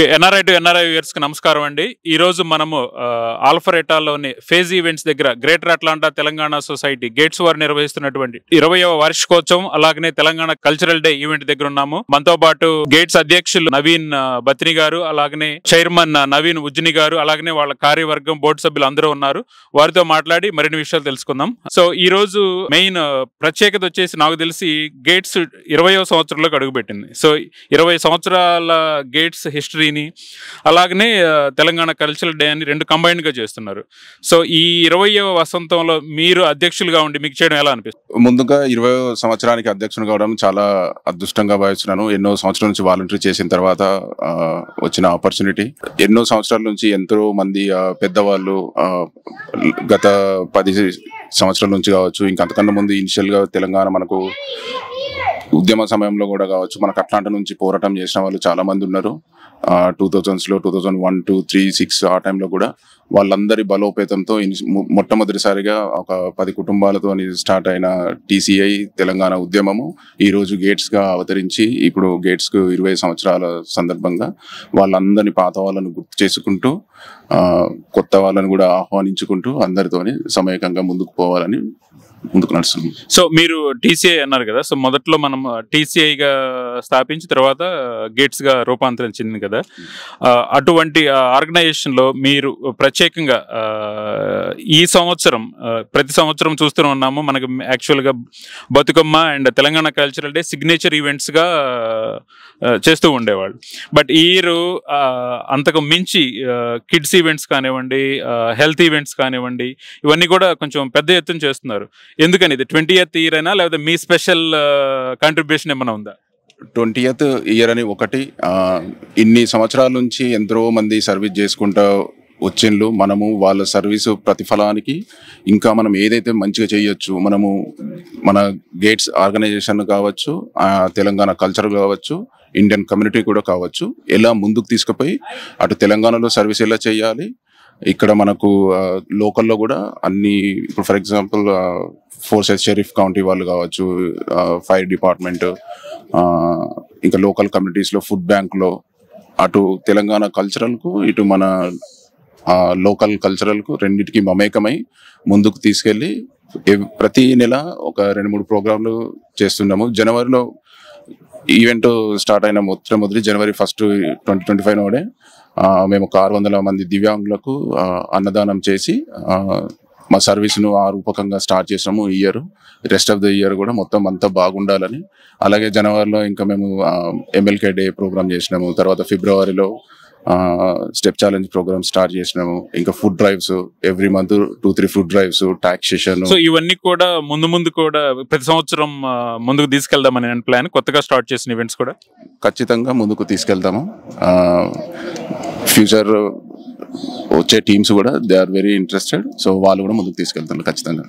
Okay, NRI to NRI viewers కి నమస్కారం అండి. ఈ రోజు మనము ఆల్ఫరెటాలోని ఫేజ్ ఈవెంట్స్ దగ్గర greater Atlanta Telangana society gates వారు నిర్వహిస్తున్నటువంటి 20వ వార్షికోత్సవం అలాగనే తెలంగాణ కల్చరల్ డే ఈవెంట్ దగ్గర ఉన్నాము. మనతో పాటు గేట్స్ అధ్యక్షులు నవీన్ బత్ని గారు, అలాగనే చైర్మన్ నవీన్ ఉజ్జని గారు, అలాగనే వాళ్ళ కార్యవర్గం బోర్డు సభ్యులు అందరూ ఉన్నారు. వారితో మాట్లాడి మరిన్ని విషయాలు తెలుసుకుందాం. సో ఈ రోజు మెయిన్ ప్రత్యేకత వచ్చేసి నాకు తెలిసి గేట్స్ 20వ సంవత్సరంలోకి అడుగుపెట్టింది. సో 20 సంవత్సరాల గేట్స్ హిస్టరీని అలాగనే తెలంగాణ కల్చరల్ డే అని రెండు కంబైన్డ్ గా చేస్తున్నారు. సో ఈ 20వ వసంతంలో మీరు అధ్యక్షులుగా ఉండి మీకు చేయడం ఎలా అనిపిస్తుంది? ముందుగా 20వ సంవత్సరానికి అధ్యక్షుడు కావడం చాలా అదృష్టంగా భావిస్తున్నాను. ఎన్నో సంవత్సరాల నుంచి వాలంటీర్ చేసిన తర్వాత వచ్చిన ఆపర్చునిటీ. ఎన్నో సంవత్సరాల నుంచి ఎంతో మంది పెద్దవాళ్ళు గత 10 సంవత్సరాల నుంచి కావచ్చు, ఇంకంతకన్నా ముందు ఇనిషియల్ గా తెలంగాణ మనకు ఉద్యమ సమయంలో కూడా కావచ్చు, మనకు అట్లాంటి నుంచి పోరాటం చేసిన వాళ్ళు చాలా మంది ఉన్నారు. 2000s లో 2001, 2, 3, 6 ఆ టైంలో కూడా వాళ్ళందరి బలోపేతంతో మొట్టమొదటిసారిగా ఒక 10 కుటుంబాలతో స్టార్ట్ అయిన TCI తెలంగాణ ఉద్యమము ఈ రోజు గేట్స్ గా అవతరించి ఇప్పుడు గేట్స్ కు 20 సంవత్సరాల సందర్భంగా వాళ్ళందరినీ పాత వాళ్ళను గుర్తు చేసుకుంటూ కొత్త వాళ్ళని కూడా ఆహ్వానించుకుంటూ అందరితోని సమయకంగా ముందుకు పోవాలని ముందుకు నడుస్తుంది. సో మీరు TCI అన్నారు కదా, సో మొదట్లో మనం TCI గా స్థాపించి తర్వాత గేట్స్ గా రూపాంతరం చెందింది కదా. అటువంటి ఆర్గనైజేషన్ లో మీరు ప్రత్యేకంగా ఈ సంవత్సరం ప్రతి సంవత్సరం చూస్తూనే ఉన్నాము. మనకు యాక్చువల్ గా Bathukamma and Telangana cultural day signature events గా చేస్తూ ఉండేవాళ్ళు. బట్ ఈ ఇయర్ అంతకు మించి కిడ్స్ ఈవెంట్స్ కానివ్వండి, హెల్త్ ఈవెంట్స్ కానివ్వండి, ఇవన్నీ కూడా కొంచెం పెద్ద ఎత్తున చేస్తున్నారు. ఎందుకని ఇది 20th ఇయర్ అయినా లేకపోతే మీ స్పెషల్ కాంట్రిబ్యూషన్ ఏమైనా ఉందా? 20th ఇయర్ అని ఒకటి, ఇన్ని సంవత్సరాల నుంచి ఎంతో మంది సర్వీస్ చేసుకుంటూ వచ్చిండ్రు. మనము వాళ్ళ సర్వీసు ప్రతిఫలానికి ఇంకా మనం ఏదైతే మంచిగా చేయొచ్చు, మనము మన గేట్స్ ఆర్గనైజేషన్ కావచ్చు, తెలంగాణ కల్చర్ కావచ్చు, ఇండియన్ కమ్యూనిటీ కూడా కావచ్చు, ఎలా ముందుకు తీసుకుపోయి అటు తెలంగాణలో సర్వీస్ ఎలా చేయాలి, ఇక్కడ మనకు లోకల్లో కూడా అన్ని, ఇప్పుడు for example forces Sharif county వాళ్ళు కావచ్చు, ఫైర్ డిపార్ట్మెంట్, ఇంకా లోకల్ కమ్యూనిటీస్లో ఫుడ్ బ్యాంక్లో అటు తెలంగాణ కల్చరల్కు ఇటు మన లోకల్ కల్చరల్కు రెండింటికి మమేకమై ముందుకు తీసుకెళ్ళి ప్రతి నెల ఒక 2-3 ప్రోగ్రాంలు చేస్తున్నాము. జనవరిలో ఈవెంట్ స్టార్ట్ అయిన మొదటి జనవరి 1, 2025 నాడే మేము ఒక 600 మంది దివ్యాంగులకు అన్నదానం చేసి మా సర్వీస్ను ఆ రూపకంగా స్టార్ట్ చేసాము. ఈ year rest of the year కూడా మొత్తం అంతా బాగుండాలని. అలాగే జనవరిలో ఇంకా మేము MLK డే ప్రోగ్రామ్ చేసినాము. తర్వాత ఫిబ్రవరిలో స్టెప్ ఛాలెంజ్ ప్రోగ్రామ్ స్టార్ట్ చేసినాము. ఇంకా food drives, every month 2-3 food drives, taxation. So ఇవన్నీ కూడా ముందు కూడా ప్రతి సంవత్సరం ముందుకు తీసుకెళ్దామని ప్లాన్. కొత్తగా స్టార్ట్ చేసిన ఈవెంట్స్ కూడా ఖచ్చితంగా ముందుకు తీసుకెళ్తాము. ఫ్యూచర్ వచ్చే టీమ్స్ కూడా they are very interested. So వాళ్ళు కూడా ముందుకు తీసుకెళ్తారు ఖచ్చితంగా.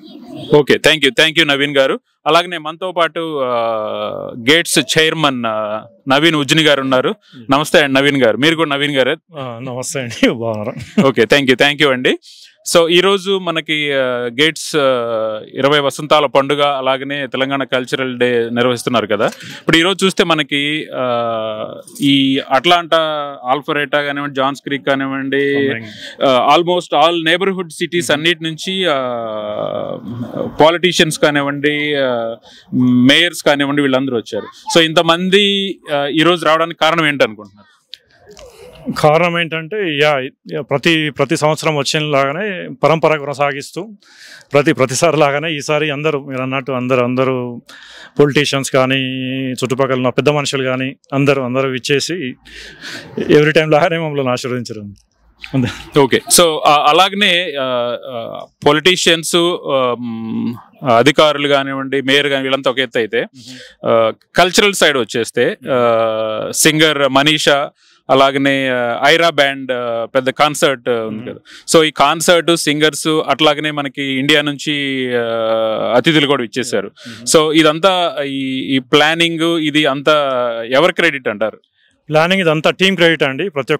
ఓకే, థ్యాంక్ యూ నవీన్ గారు. అలాగనే మనతో పాటు గేట్స్ చైర్మన్ నవీన్ ఉజ్జని గారు ఉన్నారు. నమస్తే అండి నవీన్ గారు. మీరు కూడా నవీన్ గారే? నమస్తే అండి, బాగున్నారు. ఓకే, థ్యాంక్ యూ అండి. సో ఈరోజు మనకి గేట్స్ 20 వసంతాల పండుగ అలాగనే తెలంగాణ కల్చరల్ డే నిర్వహిస్తున్నారు కదా. ఇప్పుడు ఈరోజు చూస్తే మనకి ఈ అట్లాంటా, ఆల్ఫరెటా కానివ్వండి, జాన్స్ క్రీక్ కానివ్వండి, ఆల్మోస్ట్ ఆల్ నైబర్హుడ్ సిటీస్ అన్నిటి నుంచి పాలిటీషియన్స్ కానివ్వండి, మేయర్స్ కానివ్వండి, వీళ్ళందరూ వచ్చారు. సో ఇంతమంది ఈరోజు రావడానికి కారణం ఏంటనుకుంటున్నారు? కారణం ఏంటంటే ప్రతి సంవత్సరం వచ్చేలాగానే పరంపర కొనసాగిస్తూ ప్రతిసారి లాగానే ఈసారి అందరూ మీరు అన్నట్టు అందరూ పొలిటీషియన్స్ కానీ, చుట్టుపక్కల ఉన్న పెద్ద మనుషులు కానీ అందరూ ఇచ్చేసి ఎవ్రీ టైం లాగానే మమ్మల్ని ఆశీర్వదించడం. ఓకే, సో అలాగనే పొలిటీషియన్స్, అధికారులు కానివ్వండి, మేయర్ కానీ వీళ్ళంతా ఒక ఎత్తు అయితే, కల్చరల్ సైడ్ వచ్చేస్తే సింగర్ మనీషా, అలాగనే ఐరా బ్యాండ్ పెద్ద కాన్సర్ట్ ఉంది కదా. సో ఈ కాన్సర్ట్, సింగర్స్, అట్లాగనే మనకి ఇండియా నుంచి అతిథులు కూడా ఇచ్చేసారు. సో ఇదంతా ఈ ప్లానింగ్ ఇది అంతా ఎవరి క్రెడిట్ అంటారు? ప్లానింగ్ ఇదంతా టీమ్ క్రెడిట్ అండి. ప్రతి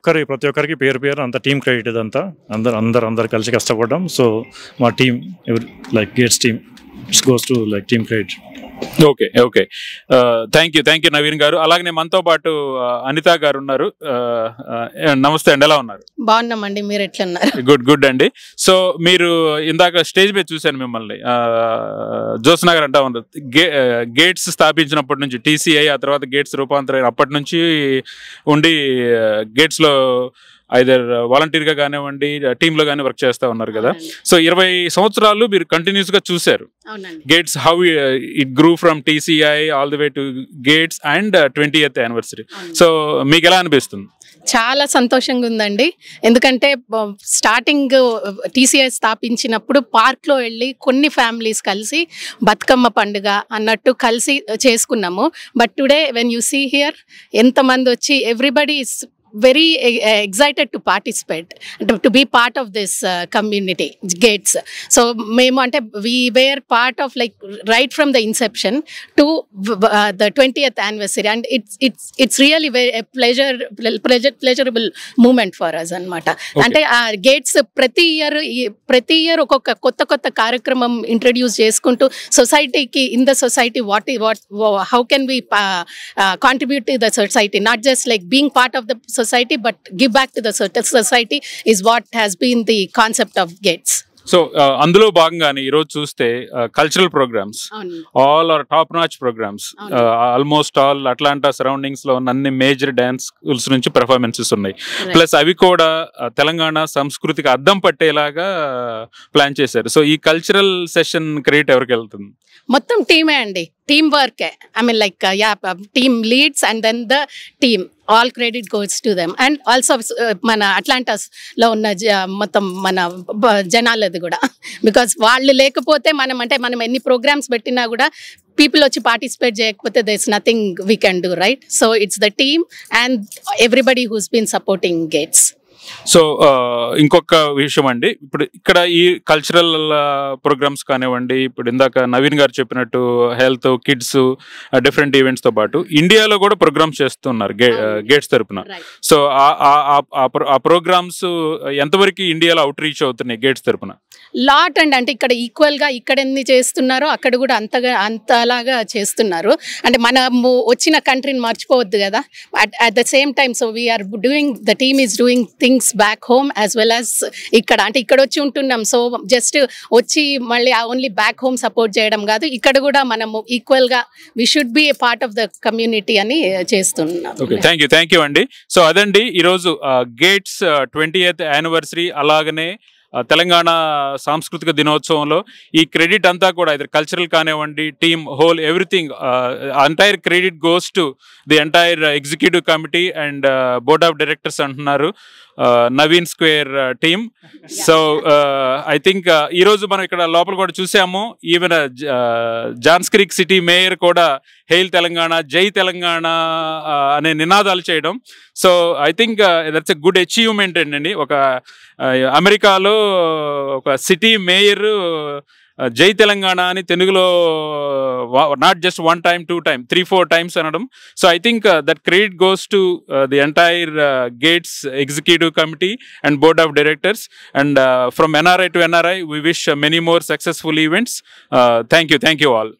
ఒక్కరికి పేరు అంత టీమ్ క్రెడిట్. ఇదంతా అందరు కలిసి కష్టపడ్డాం. సో మా team like gates team. It's goes to like team credit. Okay okay, thank you Naveen గారు. అలాగే మనతో పాటు అనిత గారు ఉన్నారు. నమస్తే అండి, ఎలా ఉన్నారు? బాగున్నామండి, మీరు ఎట్లా ఉన్నారు? గుడ్ అండి. సో మీరు ఇందాక స్టేజ్ మీద చూశాను మిమ్మల్ని, జ్యోత్స్న గారు అంటా ఉన్నారు గేట్స్ స్థాపించినప్పటి నుంచి TCI, ఆ తర్వాత గేట్స్ రూపాంతరం అప్పటి నుంచి ఉండి గేట్స్లో ఐదర్ వాలంటీర్గా కానివ్వండి టీంలో కానీ వర్క్ చేస్తూ ఉన్నారు కదా. సో 20 సంవత్సరాలు మీరు కంటిన్యూస్గా చూశారు Gates, how it grew from TCI all the way to Gates and 20th anniversary. So మీకు ఎలా అనిపిస్తుంది? చాలా సంతోషంగా ఉందండి. ఎందుకంటే స్టార్టింగ్ TCI స్థాపించినప్పుడు పార్క్లో వెళ్ళి కొన్ని ఫ్యామిలీస్ కలిసి బతుకమ్మ పండుగ అన్నట్టు కలిసి చేసుకున్నాము. But today when you see here ఎంతమంది వచ్చి everybody is very excited to participate, to be part of this community gates. So memo ante we were part of like right from the inception to the 20th anniversary, and it's really very a pleasurable moment for us anamata. Ante gates prati year okoka kotta కార్యక్రమం introduce చేసుకుంటూ సొసైటీకి in the society what how can we contribute to the society, not just like being part of the society but give back to the society is what has been the concept of gates. So అందులో భాగంగానే ఈరోజు చూస్తే cultural programs all are top notch programs, almost all Atlanta surroundings లో ఉన్న అన్ని major dance schools నుంచి performances ఉన్నాయి. Plus అవి కూడా తెలంగాణ సంస్కృతికి అద్దం పట్టేలాగా ప్లాన్ చేశారు. సో ఈ కల్చరల్ సెషన్ క్రెడిట్ ఎవరికి వెళ్తుంది? మొత్తం టీమే అండి, team work. I mean like team leads and then the team, all credit goes to them. And also మన అట్లాంటాస్లో ఉన్న మొత్తం మన జనాలది కూడా, బికాస్ వాళ్ళు లేకపోతే మనం ఎన్ని ప్రోగ్రామ్స్ పెట్టినా కూడా పీపుల్ వచ్చి పార్టిసిపేట్ చేయకపోతే there is nothing we can do, right? So it's the team and everybody who's been supporting gates. So ఇంకొక విషయం అండి, ఇప్పుడు ఇక్కడ ఈ కల్చరల్ ప్రోగ్రామ్స్ కానివ్వండి, ఇప్పుడు ఇందాక నవీన్ గారు చెప్పినట్టు హెల్త్, కిడ్స్, డిఫరెంట్ ఈవెంట్స్ తో పాటు ఇండియాలో కూడా ప్రోగ్రామ్స్ చేస్తున్నారు గేట్స్ తరపున. సో ఆ ప్రోగ్రామ్స్ ఎంతవరకు ఇండియాలో అవుట్ రీచ్ అవుతున్నాయి గేట్స్ తరపున? లాట్ అండి, అంటే ఇక్కడ ఈక్వల్గా ఇక్కడ ఎన్ని చేస్తున్నారో అక్కడ కూడా అంతలాగా చేస్తున్నారు. అంటే మనము వచ్చిన కంట్రీని మర్చిపోవద్దు కదా. At the same time so we are doing, the team is doing things back home as well as ఇక్కడ. అంటే ఇక్కడ వచ్చి ఉంటున్నాం, సో జస్ట్ వచ్చి మళ్ళీ ఓన్లీ బ్యాక్ హోమ్ సపోర్ట్ చేయడం కాదు, ఇక్కడ కూడా మనము ఈక్వల్గా we should be a part of the community అని చేస్తున్నాం. థ్యాంక్ యూ అండి. సో అదండి ఈరోజు గేట్స్ 20th యానివర్సరీ అలాగనే తెలంగాణ సాంస్కృతిక దినోత్సవంలో ఈ క్రెడిట్ అంతా కూడా ఇది కల్చరల్ కానివ్వండి, team whole everything, entire credit goes to the entire executive committee and board of directors అంటున్నారు, Naveen square team. So I think ఈరోజు మనం ఇక్కడ లోపల కూడా చూసాము, ఈవెన్ జాన్స్క్రీక్ సిటీ మేయర్ కూడా హెయిల్ తెలంగాణ, జై తెలంగాణ అనే నినాదాలు చేయడం. So I think that's a good achievement అండి. ఒక అమెరికాలో ఒక సిటీ మేయర్ జై తెలంగాణ అని తెలుగులో not just 1 time 2 time 3-4 times అనడం. So I think that credit goes to the entire gates executive committee and board of directors. And from NRI to NRI we wish many more successful events. Thank you all.